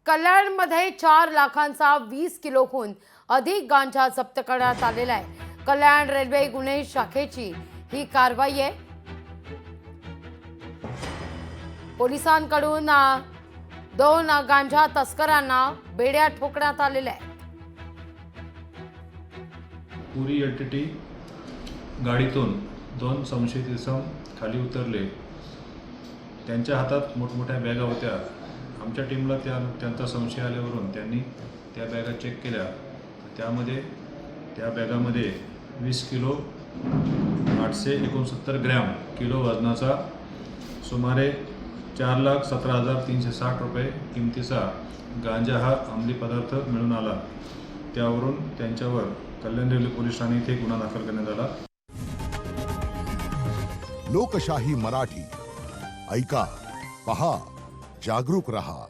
कल्याणमध्ये 4 लाखांचा 20 किलोहून अधिक गांजा जप्त करण्यात आलेला आहे। कल्याण रेल्वे गुन्हे शाखेची ही कारवाई आहे। पोलिसांकडून 2 गांजा तस्करांना बेड्या ठोकण्यात आलेल्या आहेत। पुरी एलटीटी गाडीतून 2 संशयित इसम खाली उतरले। त्यांच्या हातात मोठमोठ्या बॅगा होत्या। आमच्या टीमला त्यांचा संशय आल्यावरून त्यांनी त्या बॅगा चेक केल्या। त्यामध्ये त्या बॅगामध्ये 20 किलो 869 ग्रॅम किलो वजनाचा सुमारे 4,17,360 रुपये किमतीचा गांजा हा अंमली पदार्थ मिळून आला। त्यावरून त्यांच्यावर कल्याण रेल्वे पोलीस ठाणे येथे गुन्हा दाखल करण्यात आला। लोकशाही मराठी ऐका, पहा, जागरूक रहा।